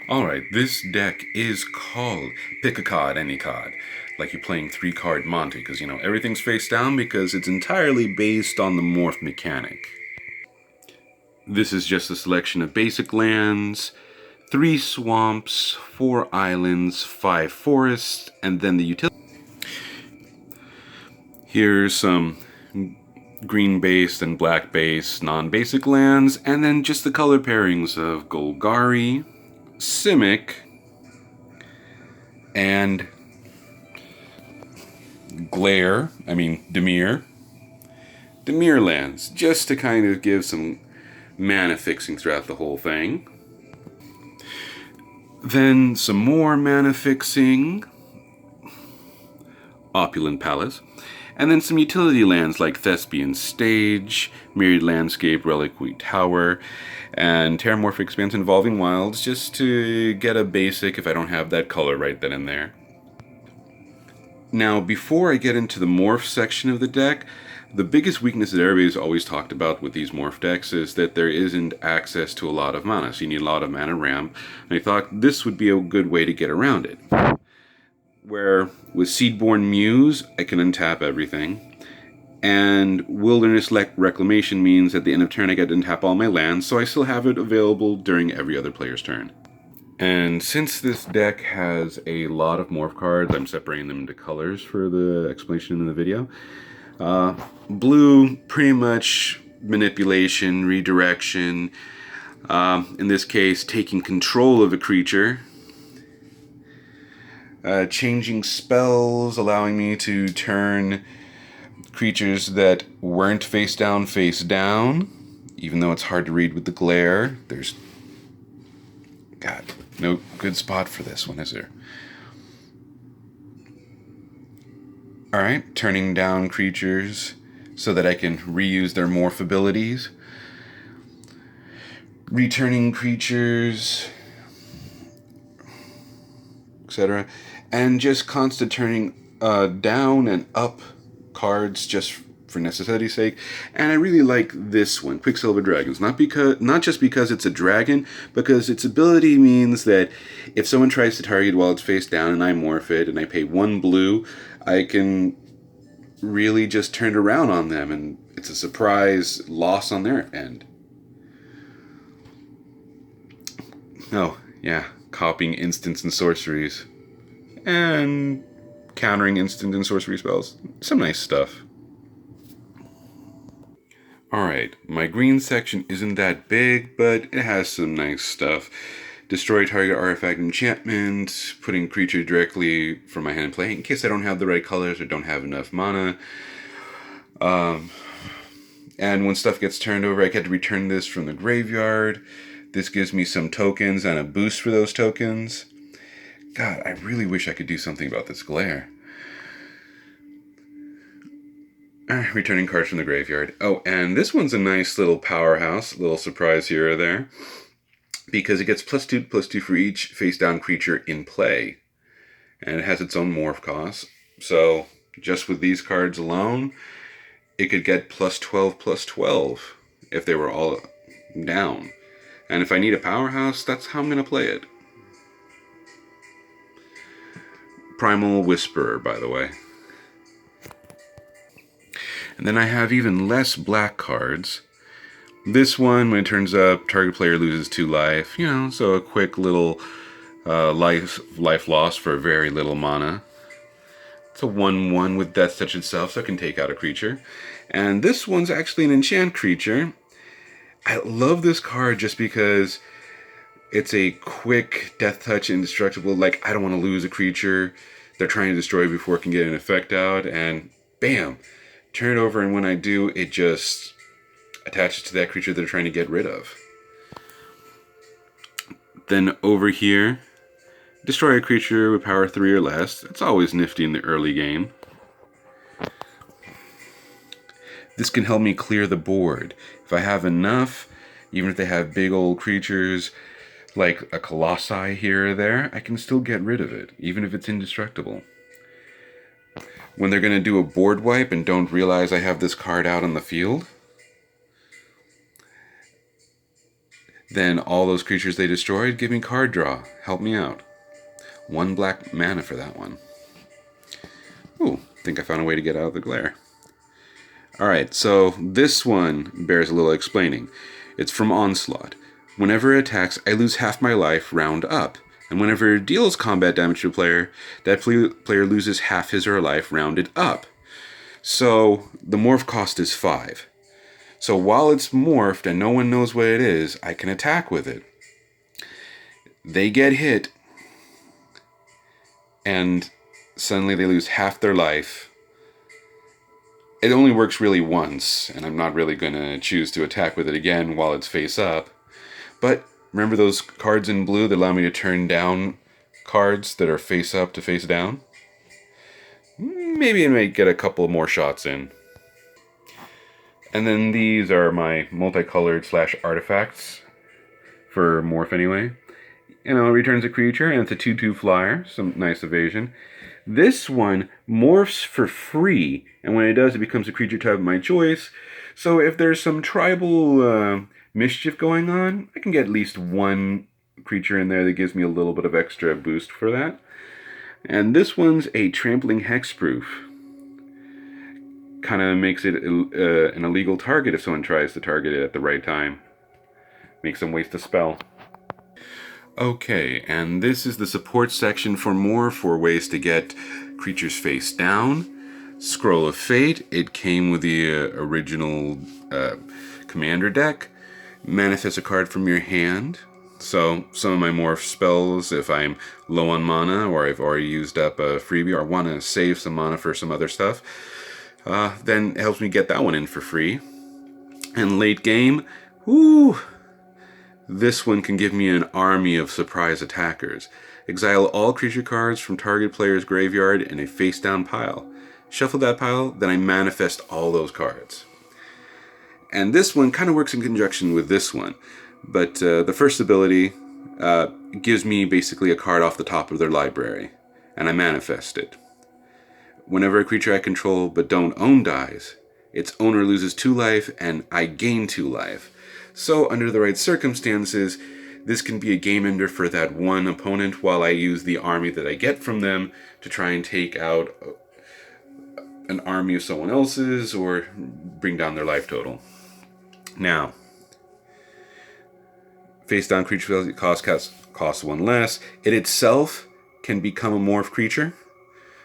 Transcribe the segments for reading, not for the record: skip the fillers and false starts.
Alright, this deck is called Pick a Card, Any Card. Like you're playing 3-card Monte, because, everything's face down because it's entirely based on the morph mechanic. This is just a selection of basic lands, 3 swamps, 4 islands, 5 forests, and then the utility. Here's some green-based and black-based non-basic lands, and then just the color pairings of Golgari, Simic, and Dimir lands, just to kind of give some mana fixing throughout the whole thing. Then some more mana fixing, Opulent Palace, and then some utility lands like Thespian Stage, Myriad Landscape, Reliquary Tower, and Terramorphic Expanse Involving Wilds, just to get a basic if I don't have that color right then and there. Now, before I get into the morph section of the deck, the biggest weakness that everybody's always talked about with these morph decks is that there isn't access to a lot of mana, so you need a lot of mana ramp, and I thought this would be a good way to get around it. Where with Seedborn Muse, I can untap everything, and Wilderness Reclamation means at the end of turn I get to untap all my lands, so I still have it available during every other player's turn. And since this deck has a lot of morph cards, I'm separating them into colors for the explanation in the video. Blue, pretty much manipulation, redirection, in this case taking control of a creature. Changing spells, allowing me to turn creatures that weren't face down, even though it's hard to read with the glare. There's no good spot for this one, is there? Alright, turning down creatures so that I can reuse their morph abilities. Returning creatures, etc. And just constant turning down and up cards just for necessity's sake. And I really like this one, Quicksilver Dragons. Not just because it's a dragon, because its ability means that if someone tries to target while it's face down and I morph it and I pay 1 blue, I can really just turn it around on them, and it's a surprise loss on their end. Oh, yeah, copying instants and sorceries. And countering instant and sorcery spells. Some nice stuff. Alright, my green section isn't that big, but it has some nice stuff. Destroy target artifact enchantment, putting creature directly from my hand in play in case I don't have the right colors or don't have enough mana. And when stuff gets turned over, I get to return this from the graveyard. This gives me some tokens and a boost for those tokens. God, I really wish I could do something about this glare. Returning cards from the graveyard. Oh, and this one's a nice little powerhouse, little surprise here or there, because it gets +2/+2 for each face-down creature in play. And it has its own morph cost. So, just with these cards alone, it could get +12/+12 if they were all down. And if I need a powerhouse, that's how I'm going to play it. Primal Whisperer, by the way. And then I have even less black cards. This one, when it turns up, target player loses 2 life. So a quick little life loss for very little mana. It's a 1/1 with Death Touch itself, so I can take out a creature. And this one's actually an enchant creature. I love this card just because it's a quick Death Touch indestructible. Like, I don't want to lose a creature they're trying to destroy before it can get an effect out. And bam! Turn it over, and when I do, it just attaches to that creature they're trying to get rid of. Then over here, destroy a creature with power 3 or less. It's always nifty in the early game. This can help me clear the board. If I have enough, even if they have big old creatures like a Colossi here or there, I can still get rid of it, even if it's indestructible. When they're going to do a board wipe and don't realize I have this card out on the field, Then all those creatures they destroyed give me card draw. Help me out. 1 black mana for that one. Ooh, think I found a way to get out of the glare. Alright, so this one bears a little explaining. It's from Onslaught. Whenever it attacks, I lose half my life round up. And whenever it deals combat damage to a player, that player loses half his or her life rounded up. So the morph cost is 5. So while it's morphed and no one knows what it is, I can attack with it. They get hit, and suddenly they lose half their life. It only works really once, and I'm not really going to choose to attack with it again while it's face up. But remember those cards in blue that allow me to turn down cards that are face up to face down? Maybe I might get a couple more shots in. And then these are my multicolored / artifacts for morph anyway. You know, it returns a creature, and it's a 2/2 flyer, some nice evasion. This one morphs for free, and when it does, it becomes a creature type of my choice. So if there's some tribal mischief going on, I can get at least one creature in there that gives me a little bit of extra boost for that. And this one's a trampling hexproof. Kind of makes it an illegal target if someone tries to target it at the right time. Makes them waste a spell. Okay, and this is the support section for more for ways to get creatures face down. Scroll of Fate, it came with the original commander deck. Manifest a card from your hand. So some of my morph spells, if I'm low on mana or I've already used up a freebie or want to save some mana for some other stuff, then it helps me get that one in for free. And late game, this one can give me an army of surprise attackers. Exile all creature cards from target player's graveyard in a face-down pile. Shuffle that pile, then I manifest all those cards. And this one kind of works in conjunction with this one. But the first ability gives me basically a card off the top of their library. And I manifest it. Whenever a creature I control but don't own dies, its owner loses 2 life and I gain 2 life. So under the right circumstances, this can be a game ender for that one opponent while I use the army that I get from them to try and take out an army of someone else's or bring down their life total. Now, face down creature costs 1 less. It itself can become a morph creature.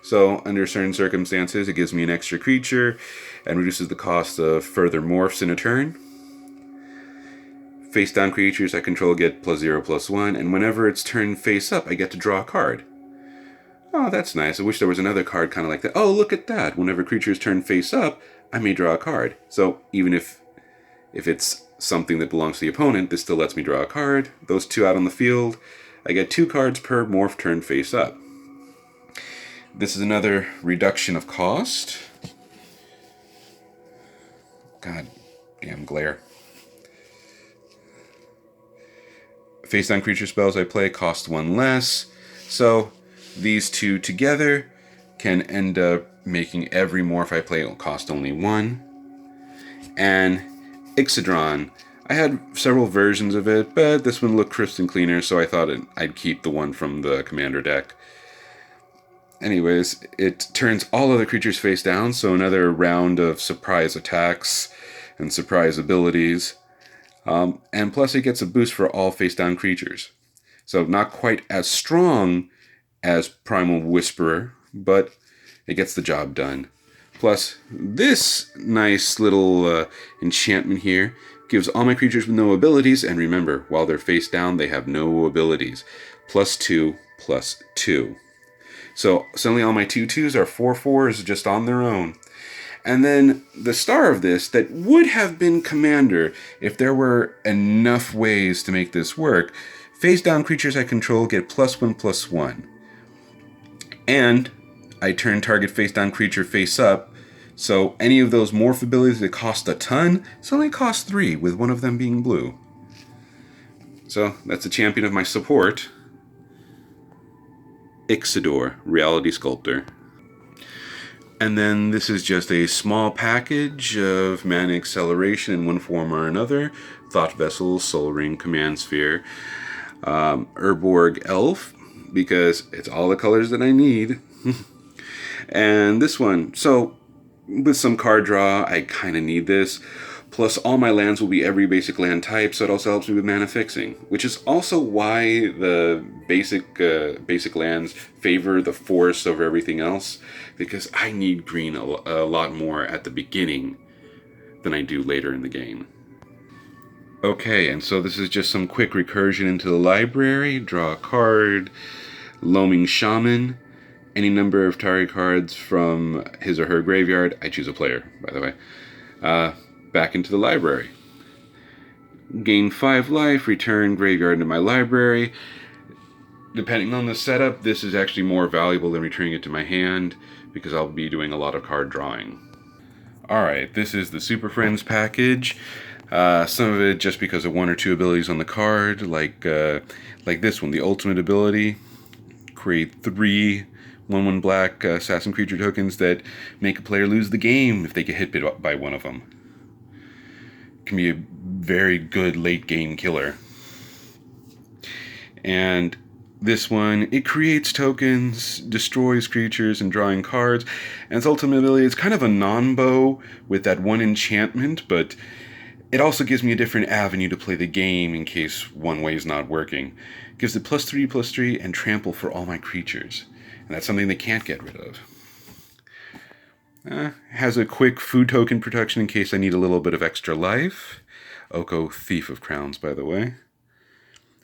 So under certain circumstances, it gives me an extra creature and reduces the cost of further morphs in a turn. Face down creatures I control get +0/+1, and whenever it's turned face up, I get to draw a card. Oh, that's nice. I wish there was another card kind of like that. Oh, look at that. Whenever creatures turn face up, I may draw a card. So even if it's something that belongs to the opponent, this still lets me draw a card. Those 2 out on the field, I get 2 cards per morph turn face up. This is another reduction of cost. God damn glare. Face down creature spells I play cost 1 less. So these 2 together can end up making every morph I play cost only 1. And Ixodron, I had several versions of it, but this one looked crisp and cleaner, so I thought I'd keep the one from the commander deck. Anyways, it turns all other creatures face down, so another round of surprise attacks and surprise abilities. And plus it gets a boost for all face down creatures. So not quite as strong as Primal Whisperer, but it gets the job done. Plus, this nice little enchantment here gives all my creatures with no abilities, and remember, while they're face down, they have no abilities. +2/+2. So suddenly all my 2/2s are 4/4s just on their own. And then the star of this, that would have been Commander if there were enough ways to make this work, face down creatures I control get +1/+1. And I turn target face down creature face up, so any of those morph abilities that cost a ton, it's only cost 3, with one of them being blue. So that's a champion of my support. Ixodor, Reality Sculptor. And then this is just a small package of mana acceleration in one form or another. Thought Vessel, Soul Ring, Command Sphere, Urborg Elf, because it's all the colors that I need. And this one, so with some card draw, I kind of need this. Plus, all my lands will be every basic land type, so it also helps me with mana fixing, which is also why the basic lands favor the forest over everything else, because I need green a lot more at the beginning than I do later in the game. Okay, and so this is just some quick recursion into the library. Draw a card, Loaming Shaman. Any number of target cards from his or her graveyard. I choose a player, by the way. Back into the library. Gain 5 life, return graveyard to my library. Depending on the setup, this is actually more valuable than returning it to my hand, because I'll be doing a lot of card drawing. Alright, this is the Super Friends package. Some of it just because of one or two abilities on the card, like this one, the ultimate ability. Create 3 1/1 black assassin creature tokens that make a player lose the game if they get hit by one of them. Can be a very good late game killer. And this one, it creates tokens, destroys creatures, and drawing cards. And its ultimate ability is kind of a non-bow with that one enchantment, but it also gives me a different avenue to play the game in case one way is not working. It gives it +3/+3 and trample for all my creatures. And that's something they can't get rid of. Has a quick food token protection in case I need a little bit of extra life. Oko, Thief of Crowns, by the way.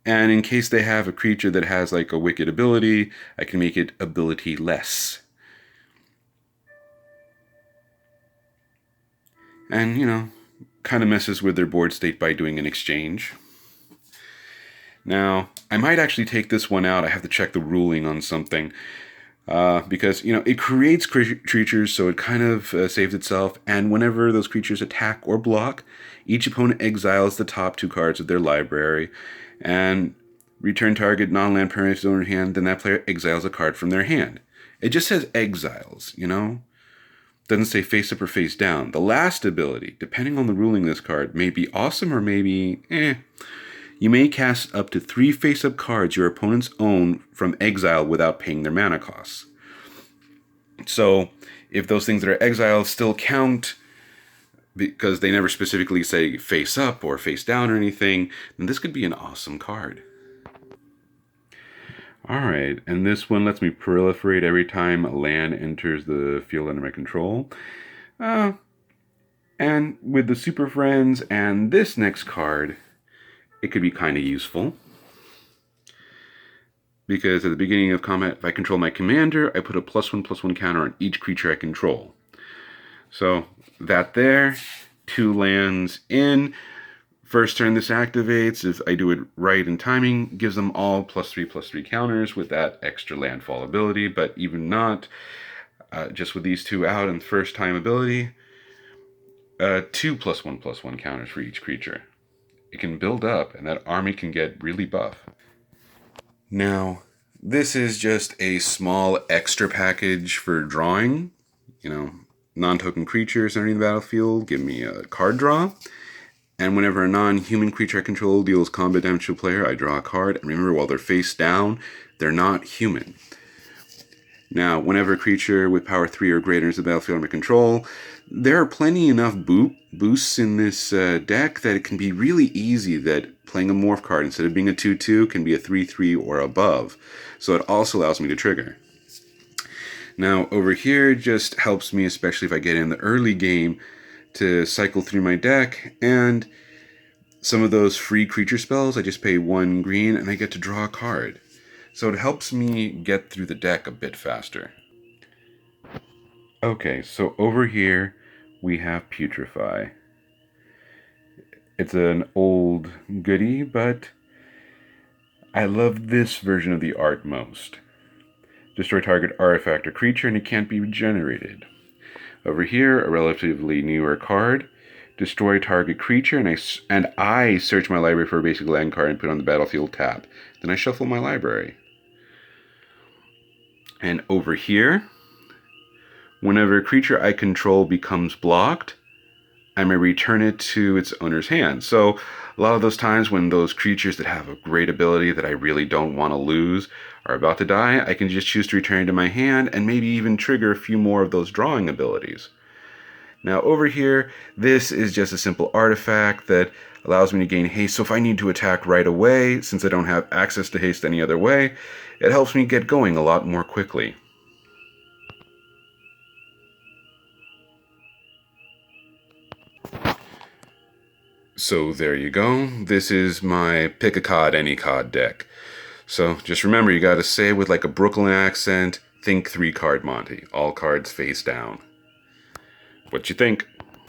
And in case they have a creature that has like a wicked ability, I can make it ability less. And, you know, kind of messes with their board state by doing an exchange. Now, I might actually take this one out. I have to check the ruling on something. Because, you know, it creates creatures, so it kind of saves itself. And whenever those creatures attack or block, each opponent exiles the top 2 cards of their library. And return target non-land permanent to their hand, then that player exiles a card from their hand. It just says exiles, you know? Doesn't say face up or face down. The last ability, depending on the ruling of this card, may be awesome or maybe You may cast up to 3 face-up cards your opponents own from exile without paying their mana costs. So, if those things that are exiled still count, because they never specifically say face up or face down or anything, then this could be an awesome card. Alright, and this one lets me proliferate every time a land enters the field under my control. And with the Super Friends and this next card, it could be kind of useful. Because at the beginning of combat, if I control my commander, I put a +1/+1 counter on each creature I control. So, that there, 2 lands in. First turn this activates. If I do it right in timing, gives them all +3/+3 counters with that extra landfall ability. But even not, just with these 2 out and first time ability, 2 +1/+1 counters for each creature. It can build up, and that army can get really buff. Now, this is just a small extra package for drawing. You know, non-token creatures entering the battlefield give me a card draw. And whenever a non-human creature I control deals combat damage to a player, I draw a card. And remember, while they're face down, they're not human. Now, whenever a creature with power 3 or greater enters the battlefield under control, there are plenty enough boosts in this deck that it can be really easy that playing a morph card instead of being a 2/2 can be a 3/3 or above. So it also allows me to trigger. Now, over here, it just helps me, especially if I get in the early game, to cycle through my deck. And some of those free creature spells, I just pay 1 green and I get to draw a card. So it helps me get through the deck a bit faster. Okay, so over here we have Putrefy. It's an old goodie, but I love this version of the art most. Destroy target artifact or creature and it can't be regenerated. Over here, a relatively newer card. Destroy target creature and I search my library for a basic land card and put it on the battlefield tap. Then I shuffle my library. And over here, Whenever a creature I control becomes blocked, I may return it to its owner's hand. So a lot of those times when those creatures that have a great ability that I really don't want to lose are about to die, I can just choose to return it to my hand and maybe even trigger a few more of those drawing abilities. Now over here, this is just a simple artifact that allows me to gain haste. So if I need to attack right away, since I don't have access to haste any other way, it helps me get going a lot more quickly. So there you go. This is my pick a card, any card deck. So just remember, you gotta say with like a Brooklyn accent, think 3-card Monte. All cards face down. What you think?